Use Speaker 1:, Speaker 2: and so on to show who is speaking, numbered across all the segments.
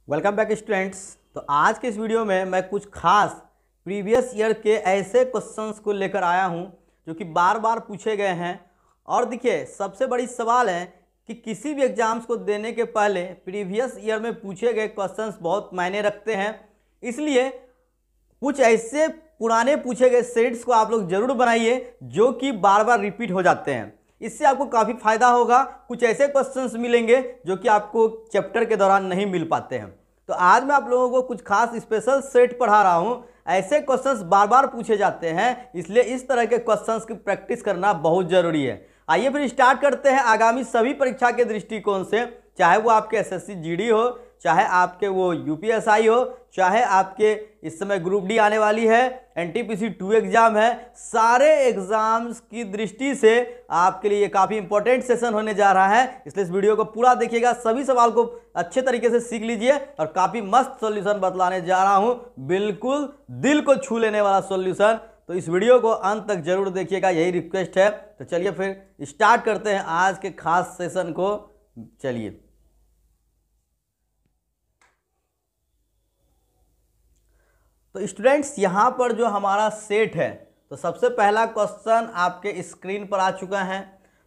Speaker 1: Welcome back students. तो आज के इस वीडियो में मैं कुछ खास प्रीवियस ईयर के ऐसे क्वेश्चंस को लेकर आया हूं जो कि बार बार पूछे गए हैं। और देखिए, सबसे बड़ी सवाल है कि किसी भी एग्जाम्स को देने के पहले प्रीवियस ईयर में पूछे गए क्वेश्चंस बहुत मायने रखते हैं। इसलिए कुछ ऐसे पुराने पूछे गए सेट्स को आप लोग जरूर बनाइए जो कि बार बार रिपीट हो जाते हैं। इससे आपको काफ़ी फायदा होगा। कुछ ऐसे क्वेश्चंस मिलेंगे जो कि आपको चैप्टर के दौरान नहीं मिल पाते हैं। तो आज मैं आप लोगों को कुछ खास स्पेशल सेट पढ़ा रहा हूं। ऐसे क्वेश्चंस बार बार पूछे जाते हैं, इसलिए इस तरह के क्वेश्चंस की प्रैक्टिस करना बहुत जरूरी है। आइए फिर स्टार्ट करते हैं आगामी सभी परीक्षा के दृष्टिकोण से, चाहे वो आपके एसएससी जीडी हो, चाहे आपके वो यूपीएसआई हो, चाहे आपके इस समय ग्रुप डी आने वाली है, एनटीपीसी 2 एग्जाम है। सारे एग्जाम्स की दृष्टि से आपके लिए ये काफ़ी इंपॉर्टेंट सेशन होने जा रहा है, इसलिए इस वीडियो को पूरा देखिएगा। सभी सवाल को अच्छे तरीके से सीख लीजिए और काफ़ी मस्त सॉल्यूशन बतलाने जा रहा हूँ, बिल्कुल दिल को छू लेने वाला सॉल्यूशन। तो इस वीडियो को अंत तक जरूर देखिएगा, यही रिक्वेस्ट है। तो चलिए फिर स्टार्ट करते हैं आज के खास सेशन को। चलिए, तो स्टूडेंट्स यहाँ पर जो हमारा सेट है, तो सबसे पहला क्वेश्चन आपके स्क्रीन पर आ चुका है।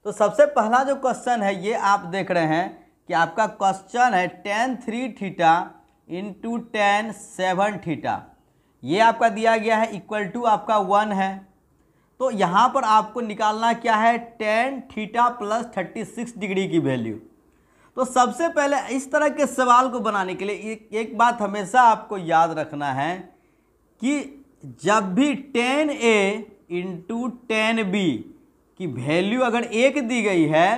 Speaker 1: तो सबसे पहला जो क्वेश्चन है ये आप देख रहे हैं कि आपका क्वेश्चन है tan 3 theta into tan 7 theta. ये आपका दिया गया है इक्वल टू आपका 1 है। तो यहाँ पर आपको निकालना क्या है, tan थीटा प्लस 36 डिग्री की वैल्यू। तो सबसे पहले इस तरह के सवाल को बनाने के लिए एक बात हमेशा आपको याद रखना है कि जब भी tan A into tan B की वैल्यू अगर 1 दी गई है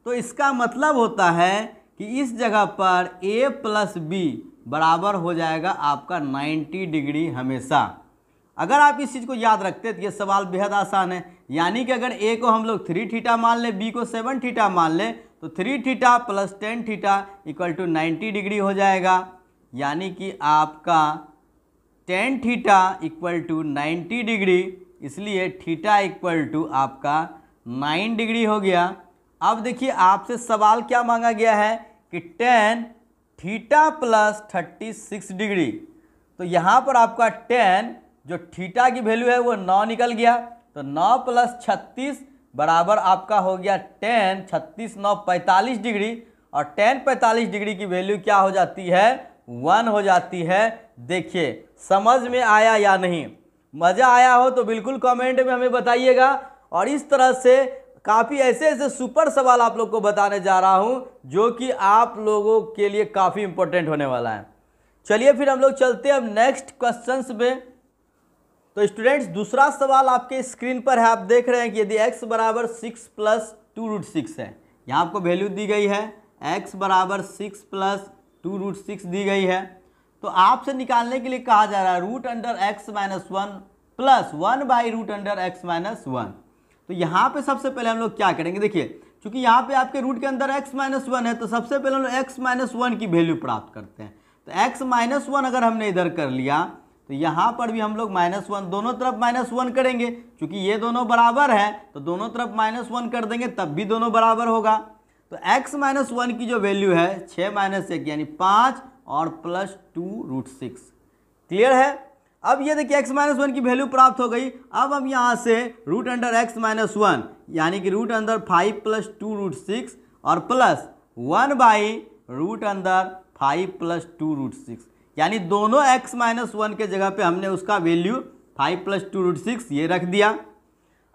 Speaker 1: तो इसका मतलब होता है कि इस जगह पर A प्लस B बराबर हो जाएगा आपका 90 डिग्री हमेशा। अगर आप इस चीज़ को याद रखते तो ये सवाल बेहद आसान है। यानी कि अगर A को हम लोग 3 थीटा मान लें, B को 7 थीटा मान लें, तो 3 theta plus 10 theta equal to 90 degree हो जाएगा। यानी कि आपका tan theta equal to 90 degree, इसलिए थीटा इक्वल टू आपका 9 डिग्री हो गया। अब देखिए, आपसे सवाल क्या मांगा गया है कि tan थीटा प्लस 36 डिग्री। तो यहाँ पर आपका tan जो थीटा की वैल्यू है वो 9 निकल गया, तो 9 प्लस 36 बराबर आपका हो गया tan 36 9 45 डिग्री। और tan 45 डिग्री की वैल्यू क्या हो जाती है, 1 हो जाती है। देखिए, समझ में आया या नहीं? मज़ा आया हो तो बिल्कुल कमेंट में हमें बताइएगा। और इस तरह से काफ़ी ऐसे ऐसे सुपर सवाल आप लोग को बताने जा रहा हूं जो कि आप लोगों के लिए काफ़ी इंपॉर्टेंट होने वाला है। चलिए फिर हम लोग चलते हैं अब नेक्स्ट क्वेश्चंस में। तो स्टूडेंट्स, दूसरा सवाल आपके स्क्रीन पर है। आप देख रहे हैं कि यदि x बराबर 6 प्लस 2√6 है, यहाँ आपको वैल्यू दी गई है x बराबर 6 प्लस 2√6 दी गई है। तो आपसे निकालने के लिए कहा जा रहा है root under x minus 1 plus 1 by root under x minus 1। तो यहाँ पे सबसे पहले हम लोग क्या करेंगे, देखिए चूंकि यहाँ पे आपके रूट के अंदर x माइनस 1 है, तो सबसे पहले हम लोग x माइनस 1 की वैल्यू प्राप्त करते हैं। तो x माइनस 1 अगर हमने इधर कर लिया तो यहाँ पर भी हम लोग माइनस 1, दोनों तरफ माइनस 1 करेंगे। चूंकि ये दोनों बराबर है तो दोनों तरफ माइनस 1 कर देंगे, तब भी दोनों बराबर होगा। तो x माइनस 1 की जो वैल्यू है 6 माइनस 1 यानी 5 और प्लस 2√6। क्लियर है? अब ये देखिए x माइनस 1 की वैल्यू प्राप्त हो गई। अब हम यहाँ से रूट अंडर x माइनस 1 यानी कि रूट अंडर 5 प्लस 2√6 और plus 1 by root under 5 plus 2√6, यानी दोनों x माइनस 1 के जगह पे हमने उसका वैल्यू 5 प्लस 2√6 ये रख दिया।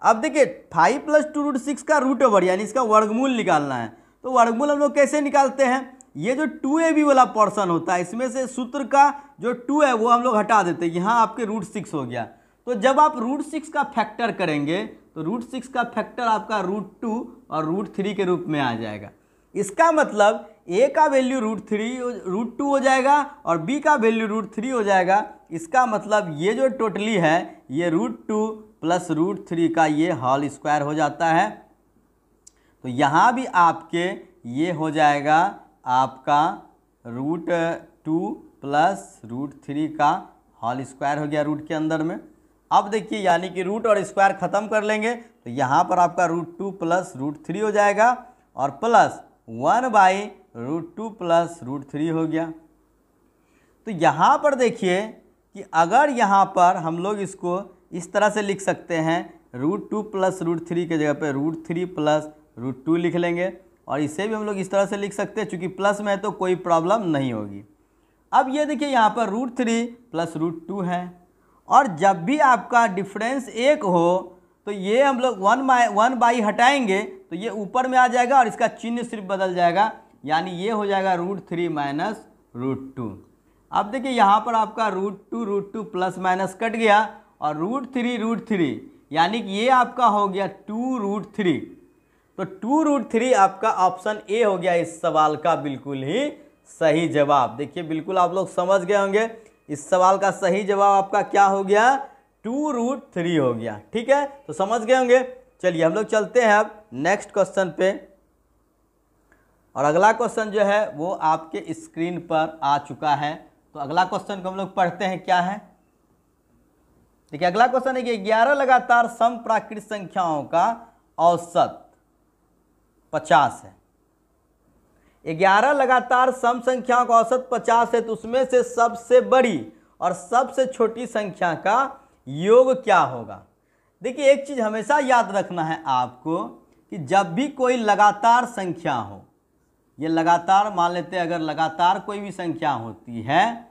Speaker 1: अब देखिए 5 प्लस 2√6 का रूट ओवर यानी इसका वर्गमूल निकालना है। तो वर्गमूल हम लोग कैसे निकालते हैं, ये जो 2ab वाला पोर्शन होता है इसमें से सूत्र का जो 2 है वो हम लोग हटा देते हैं, यहाँ आपके √6 हो गया। तो जब आप √6 का फैक्टर करेंगे तो √6 का फैक्टर आपका √2 और √3 के रूप में आ जाएगा। इसका मतलब a का वैल्यू √2 हो जाएगा और b का वैल्यू √3 हो जाएगा। इसका मतलब ये जो टोटली है ये √2 प्लस √3 का ये होल स्क्वायर हो जाता है। तो यहाँ भी आपके ये हो जाएगा आपका √2 प्लस √3 का होल स्क्वायर हो गया रूट के अंदर में। अब देखिए, यानी कि रूट और स्क्वायर खत्म कर लेंगे तो यहाँ पर आपका √2 प्लस √3 हो जाएगा और प्लस 1 बाई √2 प्लस √3 हो गया। तो यहाँ पर देखिए कि अगर यहाँ पर हम लोग इसको इस तरह से लिख सकते हैं, √2 प्लस √3 के जगह पे √3 प्लस √2 लिख लेंगे, और इसे भी हम लोग इस तरह से लिख सकते हैं, चूँकि प्लस में है तो कोई प्रॉब्लम नहीं होगी। अब ये देखिए यहाँ पर √3 प्लस √2 है, और जब भी आपका डिफरेंस 1 हो तो ये हम लोग 1 हटाएंगे तो ये ऊपर में आ जाएगा और इसका चिन्ह सिर्फ बदल जाएगा, यानी ये हो जाएगा √3 माइनस √2। अब देखिए यहाँ पर आपका √2 प्लस माइनस कट गया, और √3 यानी कि ये आपका हो गया 2√3। तो 2√3 आपका ऑप्शन ए हो गया इस सवाल का बिल्कुल ही सही जवाब। देखिए बिल्कुल आप लोग समझ गए होंगे, इस सवाल का सही जवाब आपका क्या हो गया, 2√3 हो गया। ठीक है, तो समझ गए होंगे। चलिए हम लोग चलते हैं अब नेक्स्ट क्वेश्चन पे, और अगला क्वेश्चन जो है वो आपके स्क्रीन पर आ चुका है। तो अगला क्वेश्चन को हम लोग पढ़ते हैं, क्या है। देखिए अगला क्वेश्चन है कि 11 लगातार सम प्राकृत संख्याओं का औसत 50 है। 11 लगातार सम संख्याओं का औसत 50 है, तो उसमें से सबसे बड़ी और सबसे छोटी संख्या का योग क्या होगा। देखिए एक चीज़ हमेशा याद रखना है आपको कि जब भी कोई लगातार संख्या हो, ये लगातार मान लेते हैं, अगर लगातार कोई भी संख्या होती है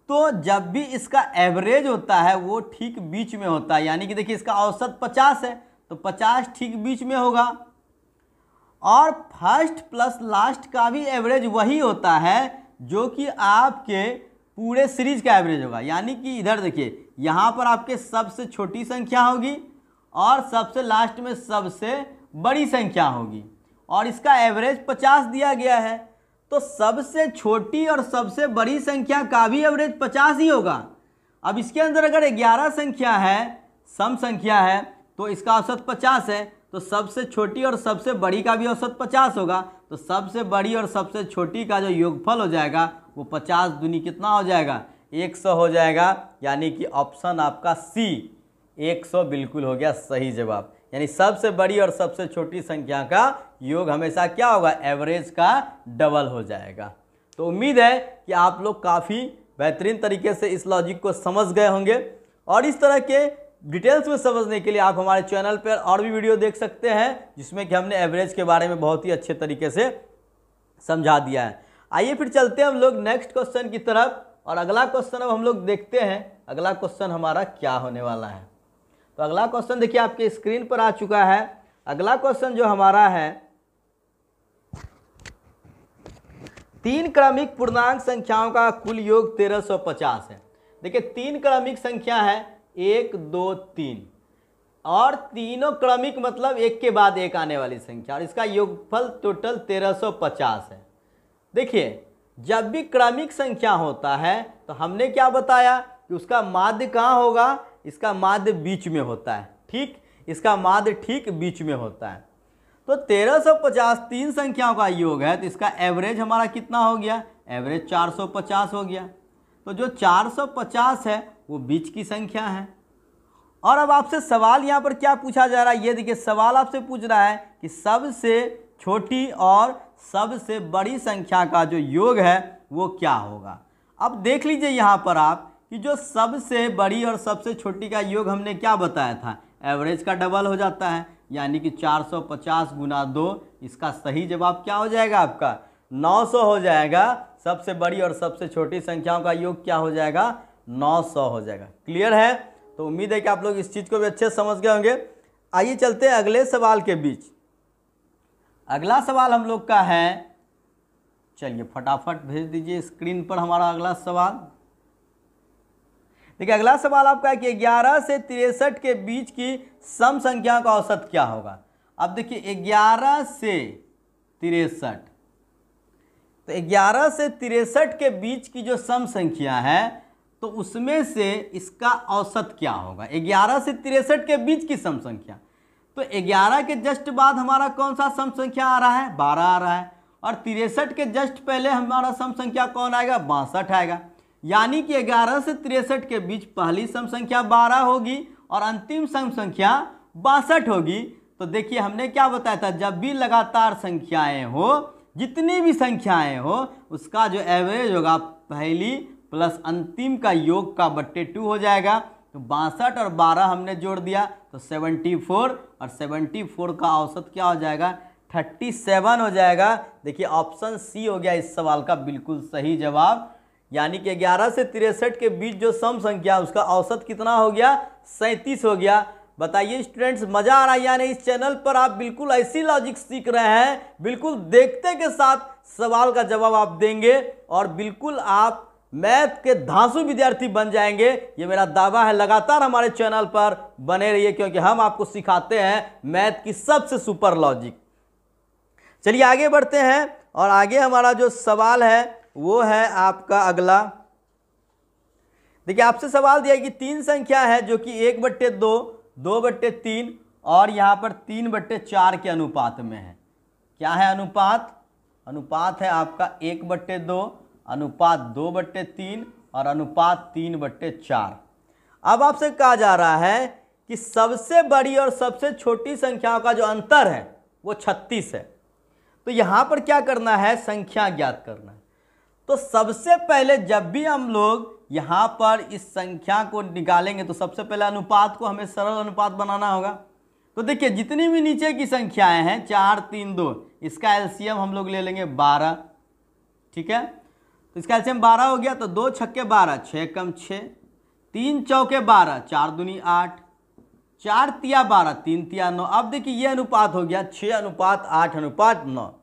Speaker 1: तो जब भी इसका एवरेज होता है वो ठीक बीच में होता है। यानी कि देखिए इसका औसत 50 है तो 50 ठीक बीच में होगा, और फर्स्ट प्लस लास्ट का भी एवरेज वही होता है जो कि आपके पूरे सीरीज का एवरेज होगा। यानी कि इधर देखिए यहाँ पर आपके सबसे छोटी संख्या होगी और सबसे लास्ट में सबसे बड़ी संख्या होगी, और इसका एवरेज 50 दिया गया है, तो सबसे छोटी और सबसे बड़ी संख्या का भी एवरेज 50 ही होगा। अब इसके अंदर अगर 11 संख्या है, सम संख्या है, तो इसका औसत 50 है, तो सबसे छोटी और सबसे बड़ी का भी औसत 50 होगा। तो सबसे बड़ी और सबसे छोटी का जो योगफल हो जाएगा वो 50 दूनी कितना हो जाएगा, 100 हो जाएगा। यानी कि ऑप्शन आपका सी 100 बिल्कुल हो गया सही जवाब। यानी सबसे बड़ी और सबसे छोटी संख्या का योग हमेशा क्या होगा, एवरेज का डबल हो जाएगा। तो उम्मीद है कि आप लोग काफ़ी बेहतरीन तरीके से इस लॉजिक को समझ गए होंगे, और इस तरह के डिटेल्स में समझने के लिए आप हमारे चैनल पर और भी वीडियो देख सकते हैं, जिसमें कि हमने एवरेज के बारे में बहुत ही अच्छे तरीके से समझा दिया है। आइए फिर चलते हैं हम लोग नेक्स्ट क्वेश्चन की तरफ, और अगला क्वेश्चन अब हम लोग देखते हैं अगला क्वेश्चन हमारा क्या होने वाला है। तो अगला क्वेश्चन देखिए आपके स्क्रीन पर आ चुका है। अगला क्वेश्चन जो हमारा है, 3 क्रमिक पूर्णांक संख्याओं का कुल योग 1350 है। देखिए 3 क्रमिक संख्या है, 1 2 3, और तीनों क्रमिक मतलब एक के बाद एक आने वाली संख्या, और इसका योगफल टोटल 1350 है। देखिए जब भी क्रमिक संख्या होता है तो हमने क्या बताया कि उसका माध्य कहाँ होगा, इसका माध्य बीच में होता है। ठीक, इसका माध्य ठीक बीच में होता है। तो 1350 3 संख्याओं का योग है, तो इसका एवरेज हमारा कितना हो गया, एवरेज 450 हो गया। तो जो 450 है वो बीच की संख्या है। और अब आपसे सवाल यहाँ पर क्या पूछा जा रहा है, ये देखिए सवाल आपसे पूछ रहा है कि सबसे छोटी और सबसे बड़ी संख्या का जो योग है वो क्या होगा। अब देख लीजिए यहाँ पर आप कि जो सबसे बड़ी और सबसे छोटी का योग हमने क्या बताया था, एवरेज का डबल हो जाता है। यानी कि 450 गुना 2, इसका सही जवाब क्या हो जाएगा आपका, 900 हो जाएगा। सबसे बड़ी और सबसे छोटी संख्याओं का योग क्या हो जाएगा, 900 हो जाएगा। क्लियर है। तो उम्मीद है कि आप लोग इस चीज़ को भी अच्छे से समझ गए होंगे। आइए चलते हैं अगले सवाल के बीच। अगला सवाल हम लोग का है, चलिए फटाफट भेज दीजिए स्क्रीन पर हमारा अगला सवाल। देखिए अगला सवाल आपका है कि 11 से 63 के बीच की सम संख्या का औसत क्या होगा। अब देखिए 11 से 63, तो 11 से 63 के बीच की जो सम संख्या है तो उसमें से इसका औसत क्या होगा। 11 से 63 के बीच की सम संख्या, तो 11 के जस्ट बाद हमारा कौन सा सम संख्या आ रहा है, 12 आ रहा है, और 63 के जस्ट पहले हमारा सम संख्या कौन आएगा, 62 आएगा। यानी कि 11 से 63 के बीच पहली सम संख्या 12 होगी और अंतिम सम संख्या 62 होगी। तो देखिए हमने क्या बताया था, जब भी लगातार संख्याएं हो, जितनी भी संख्याएं हो, उसका जो एवरेज होगा पहली प्लस अंतिम का योग का बट्टे 2 हो जाएगा। तो 62 और 12 हमने जोड़ दिया तो 74 और 74 का औसत क्या हो जाएगा 37 हो जाएगा। देखिए ऑप्शन सी हो गया इस सवाल का बिल्कुल सही जवाब, यानी कि 11 से 63 के बीच जो सम संख्या उसका औसत कितना हो गया 37 हो गया। बताइए स्टूडेंट्स मजा आ रहा है या नहीं? इस चैनल पर आप बिल्कुल ऐसी लॉजिक सीख रहे हैं, बिल्कुल देखते के साथ सवाल का जवाब आप देंगे और बिल्कुल आप मैथ के धांसू विद्यार्थी बन जाएंगे, ये मेरा दावा है। लगातार हमारे चैनल पर बने रहिए क्योंकि हम आपको सिखाते हैं मैथ की सबसे सुपर लॉजिक। चलिए आगे बढ़ते हैं और आगे हमारा जो सवाल है वो है आपका अगला। देखिए आपसे सवाल दिया कि 3 संख्या है जो कि 1/2, 2/3 और यहाँ पर 3/4 के अनुपात में है। क्या है अनुपात? अनुपात है आपका 1/2, अनुपात 2/3 और अनुपात 3/4। अब आपसे कहा जा रहा है कि सबसे बड़ी और सबसे छोटी संख्याओं का जो अंतर है वो 36 है। तो यहाँ पर क्या करना है? संख्या ज्ञात करना है। तो सबसे पहले जब भी हम लोग यहाँ पर इस संख्या को निकालेंगे तो सबसे पहले अनुपात को हमें सरल अनुपात बनाना होगा। तो देखिए जितनी भी नीचे की संख्याएं हैं 4, 3, 2, इसका एलसीएम हम लोग ले लेंगे 12, ठीक है। तो इसका एलसीएम 12 हो गया तो 2 छक्के 12, 6 कम 6, 3 चौके 12, 4 दूनी 8, 4 तिया 12, 3 तिया 9। अब देखिए ये अनुपात हो गया 6:8:9।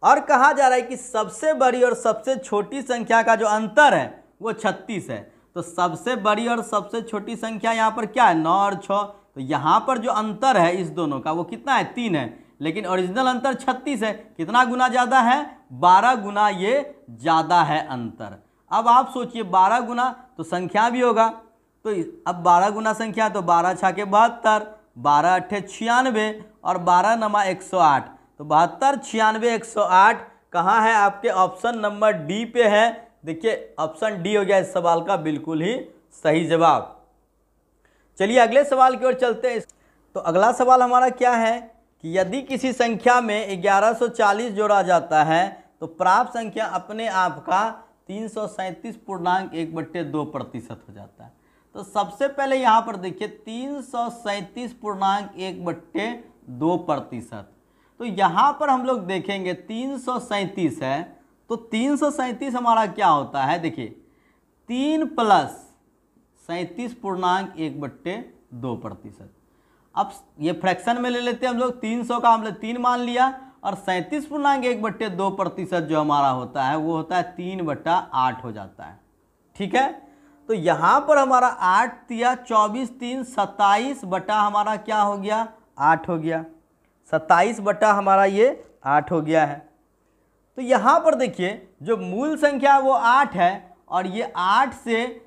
Speaker 1: और कहा जा रहा है कि सबसे बड़ी और सबसे छोटी संख्या का जो अंतर है वो 36 है। तो सबसे बड़ी और सबसे छोटी संख्या यहाँ पर क्या है 9 और 6। तो यहाँ पर जो अंतर है इस दोनों का वो कितना है 3 है, लेकिन ओरिजिनल अंतर 36 है। कितना गुना ज़्यादा है? 12 गुना ये ज़्यादा है अंतर। अब आप सोचिए 12 गुना तो संख्या भी होगा, तो अब 12 गुना संख्या तो 12 छाके 72, 12 अट्ठे 96 और 12 नमा 108। तो 72, 96, 108 कहाँ है? आपके ऑप्शन नंबर डी पे है। देखिए ऑप्शन डी हो गया इस सवाल का बिल्कुल ही सही जवाब। चलिए अगले सवाल की ओर चलते हैं। तो अगला सवाल हमारा क्या है कि यदि किसी संख्या में 1140 जोड़ा जाता है तो प्राप्त संख्या अपने आप का 337.1/2% हो जाता है। तो सबसे पहले यहाँ पर देखिए 337.1/2%। तो यहाँ पर हम लोग देखेंगे 337 है तो 337 हमारा क्या होता है? देखिए 3 + 37.1/2%। अब ये फ्रैक्शन में ले लेते हैं हम लोग। 300 का हमने 3 मान लिया और 37.1/2% जो हमारा होता है वो होता है 3/8 हो जाता है, ठीक है। तो यहाँ पर हमारा 8 तिया 24, 3 27 बटा हमारा क्या हो गया 8 हो गया। 27 बटा हमारा ये 8 हो गया है। तो यहाँ पर देखिए जो मूल संख्या है वो 8 है और ये 8 से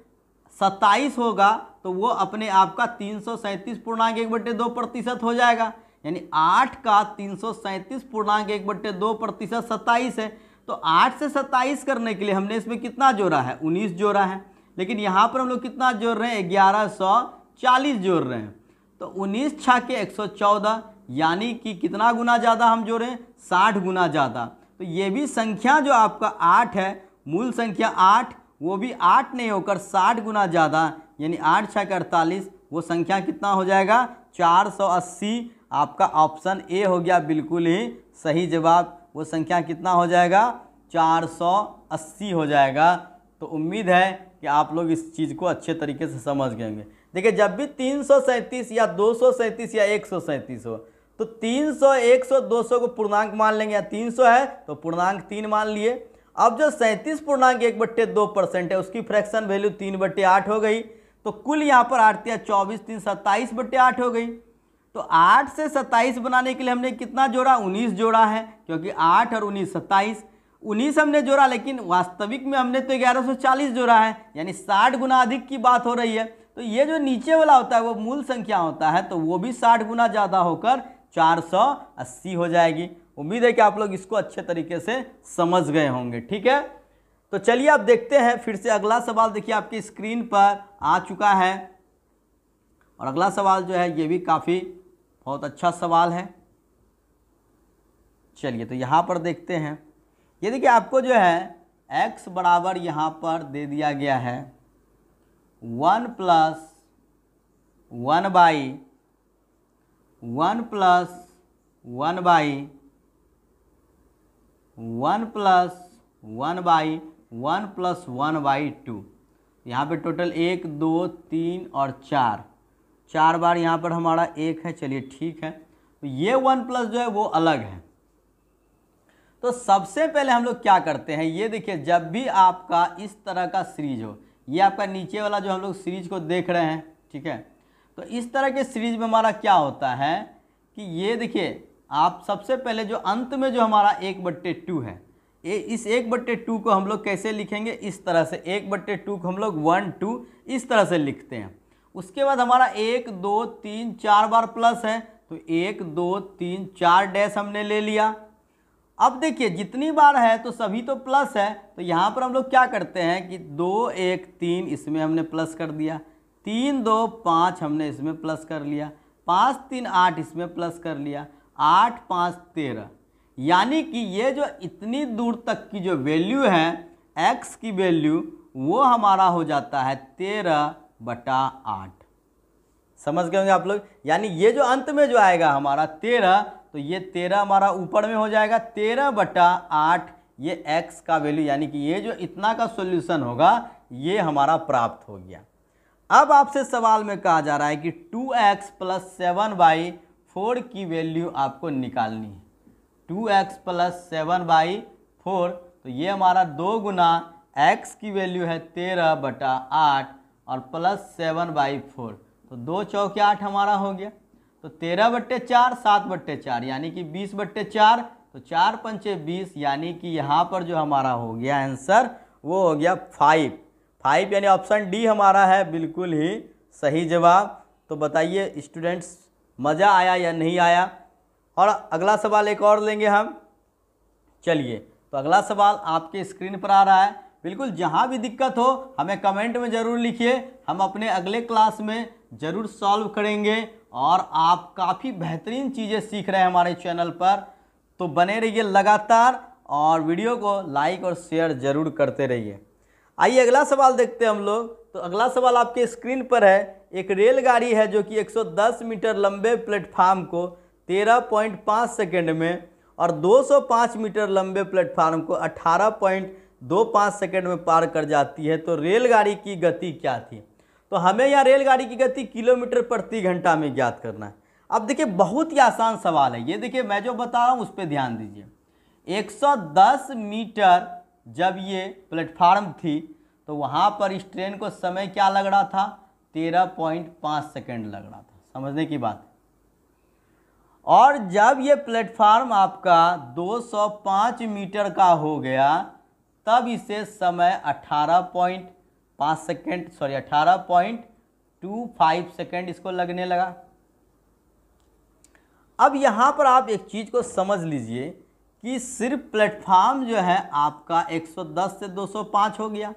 Speaker 1: 27 होगा तो वो अपने आप का 337.1/2% हो जाएगा। यानी 8 का 337.1/2% 27 है। तो 8 से 27 करने के लिए हमने इसमें कितना जोड़ा है 19 जोड़ा है, लेकिन यहाँ पर हम लोग कितना जोड़ रहे हैं 1140 जोड़ रहे हैं। तो 19 छाके 114 यानी कि कितना गुना ज़्यादा हम जोड़ रहे हैं 60 गुना ज़्यादा। तो ये भी संख्या जो आपका 8 है मूल संख्या 8 वो भी 8 नहीं होकर 60 गुना ज़्यादा यानी 8 छाके 48 वो संख्या कितना हो जाएगा 480। आपका ऑप्शन ए हो गया बिल्कुल ही सही जवाब। वो संख्या कितना हो जाएगा 480 हो जाएगा। तो उम्मीद है कि आप लोग इस चीज़ को अच्छे तरीके से समझ गए होंगे। देखिए जब भी 337 या 237 या 137 हो तो 300, 100, 200 को पूर्णांक मान लेंगे, या 300 है तो पूर्णांक 3 मान लिए। अब जो 37.1/2% है उसकी फ्रैक्शन वैल्यू 3/8 हो गई। तो कुल यहाँ पर 8 या 24, 3 27/8 हो गई। तो 8 से 27 बनाने के लिए हमने कितना जोड़ा 19 जोड़ा है, क्योंकि 8 और 19 27। 19 हमने जोड़ा लेकिन वास्तविक में हमने तो 1140 जोड़ा है, यानी 60 गुना अधिक की बात हो रही है। तो ये जो नीचे वाला होता है वो मूल संख्या होता है तो वो भी 60 गुना ज़्यादा होकर 480 हो जाएगी। उम्मीद है कि आप लोग इसको अच्छे तरीके से समझ गए होंगे, ठीक है। तो चलिए अब देखते हैं फिर से अगला सवाल। देखिए आपकी स्क्रीन पर आ चुका है और अगला सवाल जो है ये भी काफ़ी बहुत अच्छा सवाल है। चलिए तो यहाँ पर देखते हैं। ये देखिए आपको जो है x बराबर यहाँ पर दे दिया गया है 1 plus 1 by 1 plus 1 by 1 plus 1 by 1 plus 1 by 2। यहाँ पे टोटल 1 2 3 और 4 बार यहाँ पर हमारा 1 है। चलिए ठीक है, तो ये 1 प्लस जो है वो अलग है। तो सबसे पहले हम लोग क्या करते हैं, ये देखिए जब भी आपका इस तरह का सीरीज हो, ये आपका नीचे वाला जो हम लोग सीरीज को देख रहे हैं, ठीक है, तो इस तरह के सीरीज में हमारा क्या होता है कि ये देखिए आप सबसे पहले जो अंत में जो हमारा 1/2 है, इस 1/2 को हम लोग कैसे लिखेंगे, इस तरह से 1/2 को हम लोग 1 2 इस तरह से लिखते हैं। उसके बाद हमारा 1 2 3 4 बार प्लस है, तो 1 2 3 4 डैश हमने ले लिया। अब देखिए जितनी बार है तो सभी तो प्लस है, तो यहाँ पर हम लोग क्या करते हैं कि 2 1 3 इसमें हमने प्लस कर दिया, 3 2 5 हमने इसमें प्लस कर लिया, 5 3 8 इसमें प्लस कर लिया, 8 5 13। यानी कि ये जो इतनी दूर तक की जो वैल्यू है x की वैल्यू, वो हमारा हो जाता है 13/8। समझ गए होंगे आप लोग। यानी ये जो अंत में जो आएगा हमारा 13, तो ये 13 हमारा ऊपर में हो जाएगा 13/8, ये x का वैल्यू, यानी कि ये जो इतना का सॉल्यूशन होगा ये हमारा प्राप्त हो गया। अब आपसे सवाल में कहा जा रहा है कि 2x + 7/4 की वैल्यू आपको निकालनी है। 2x + 7/4, तो ये हमारा 2 गुना x की वैल्यू है 13/8 और प्लस 7/4, तो 2 चौके 8 हमारा हो गया। तो 13/4 7/4 यानी कि 20/4, तो 4 पंचे 20, यानी कि यहाँ पर जो हमारा हो गया आंसर वो हो गया 5 यानी ऑप्शन डी हमारा है बिल्कुल ही सही जवाब। तो बताइए स्टूडेंट्स, मज़ा आया या नहीं आया। और अगला सवाल एक और लेंगे हम। चलिए, तो अगला सवाल आपके स्क्रीन पर आ रहा है। बिल्कुल जहाँ भी दिक्कत हो हमें कमेंट में ज़रूर लिखिए, हम अपने अगले क्लास में ज़रूर सॉल्व करेंगे। और आप काफ़ी बेहतरीन चीज़ें सीख रहे हैं हमारे चैनल पर, तो बने रहिए लगातार और वीडियो को लाइक और शेयर ज़रूर करते रहिए। आइए अगला सवाल देखते हैं हम लोग। तो अगला सवाल आपके स्क्रीन पर है। एक रेलगाड़ी है जो कि 110 मीटर लंबे प्लेटफार्म को 13.5 सेकंड में और 205 मीटर लंबे प्लेटफार्म को 18.25 सेकंड में पार कर जाती है। तो रेलगाड़ी की गति क्या थी। तो हमें यहाँ रेलगाड़ी की गति किलोमीटर प्रति घंटा में ज्ञात करना है। अब देखिए बहुत ही आसान सवाल है ये। देखिए मैं जो बता रहा हूँ उस पर ध्यान दीजिए। 110 मीटर जब ये प्लेटफार्म थी तो वहाँ पर इस ट्रेन को समय क्या लग रहा था, 13.5 सेकंड लग रहा था। समझने की बात। और जब ये प्लेटफार्म आपका 205 मीटर का हो गया तब इसे समय 18.25 सेकंड इसको लगने लगा। अब यहाँ पर आप एक चीज़ को समझ लीजिए कि सिर्फ प्लेटफार्म जो है आपका 110 से 205 हो गया,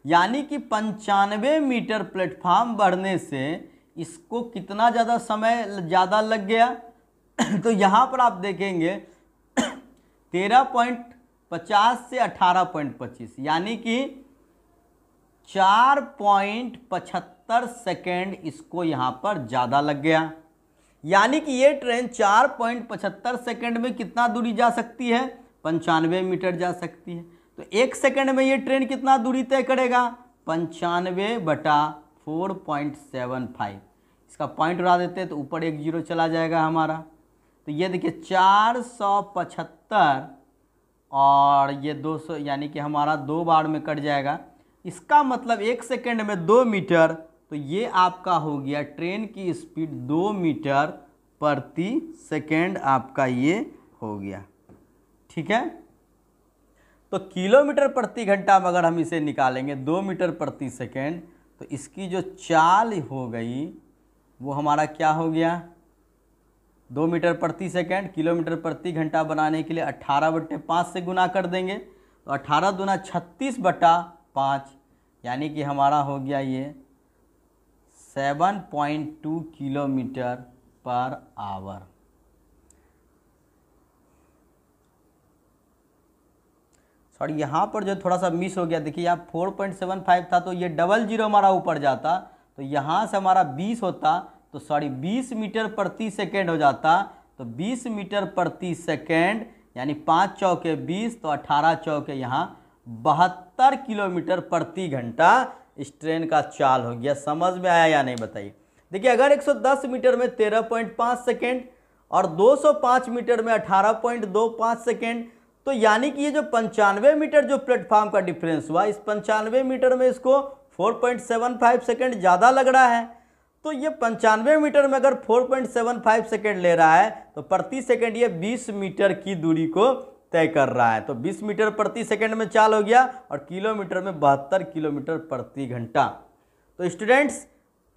Speaker 1: यानी कि 95 मीटर प्लेटफार्म बढ़ने से इसको कितना ज़्यादा समय ज़्यादा लग गया। तो यहाँ पर आप देखेंगे 13.50 से 18.25, यानी कि 4.75 सेकेंड इसको यहाँ पर ज़्यादा लग गया। यानी कि ये ट्रेन 4.75 सेकेंड में कितना दूरी जा सकती है, 95 मीटर जा सकती है। तो 1 सेकेंड में ये ट्रेन कितना दूरी तय करेगा, 95/4.75। इसका पॉइंट उड़ा देते हैं तो ऊपर 1 0 चला जाएगा हमारा। तो ये देखिए 475 और ये 200, यानी कि हमारा 2 बार में कट जाएगा। इसका मतलब 1 सेकेंड में 2 मीटर, तो ये आपका हो गया ट्रेन की स्पीड 2 मीटर प्रति सेकेंड आपका ये हो गया। ठीक है, तो किलोमीटर प्रति घंटा में अगर हम इसे निकालेंगे 2 मीटर प्रति सेकेंड, तो इसकी जो चाल हो गई वो हमारा क्या हो गया, 2 मीटर प्रति सेकेंड। किलोमीटर प्रति घंटा बनाने के लिए 18/5 से गुना कर देंगे, तो 18 दूना 36/5, यानी कि हमारा हो गया ये 7.2 किलोमीटर पर आवर। सॉरी यहाँ पर जो थोड़ा सा मिस हो गया, देखिए यहाँ 4.75 था तो ये डबल जीरो हमारा ऊपर जाता, तो यहाँ से हमारा 20 होता, तो सॉरी 20 मीटर प्रति सेकेंड हो जाता। तो 20 मीटर प्रति सेकेंड यानी 5 चौके 20, तो 18 चौके यहाँ 72 किलोमीटर प्रति घंटा इस ट्रेन का चाल हो गया। समझ में आया या नहीं बताइए। देखिए अगर 110 मीटर में 13.5 सेकेंड और 205 मीटर में 18.25 सेकेंड, तो यानी कि ये जो 95 मीटर जो प्लेटफॉर्म का डिफरेंस हुआ, इस 95 मीटर में इसको 4.75 सेकेंड ज़्यादा लग रहा है। तो ये 95 मीटर में अगर 4.75 सेकेंड ले रहा है तो प्रति सेकेंड ये 20 मीटर की दूरी को तय कर रहा है। तो 20 मीटर प्रति सेकेंड में चाल हो गया और किलोमीटर में 72 किलोमीटर प्रति घंटा। तो स्टूडेंट्स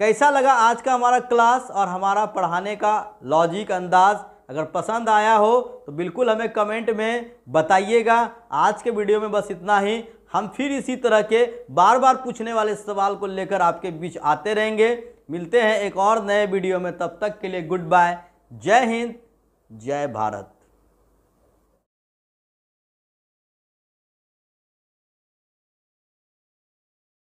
Speaker 1: कैसा लगा आज का हमारा क्लास और हमारा पढ़ाने का लॉजिक अंदाज? अगर पसंद आया हो तो बिल्कुल हमें कमेंट में बताइएगा। आज के वीडियो में बस इतना ही। हम फिर इसी तरह के बार बार पूछने वाले सवाल को लेकर आपके बीच आते रहेंगे। मिलते हैं एक और नए वीडियो में, तब तक के लिए गुड बाय। जय हिंद, जय भारत।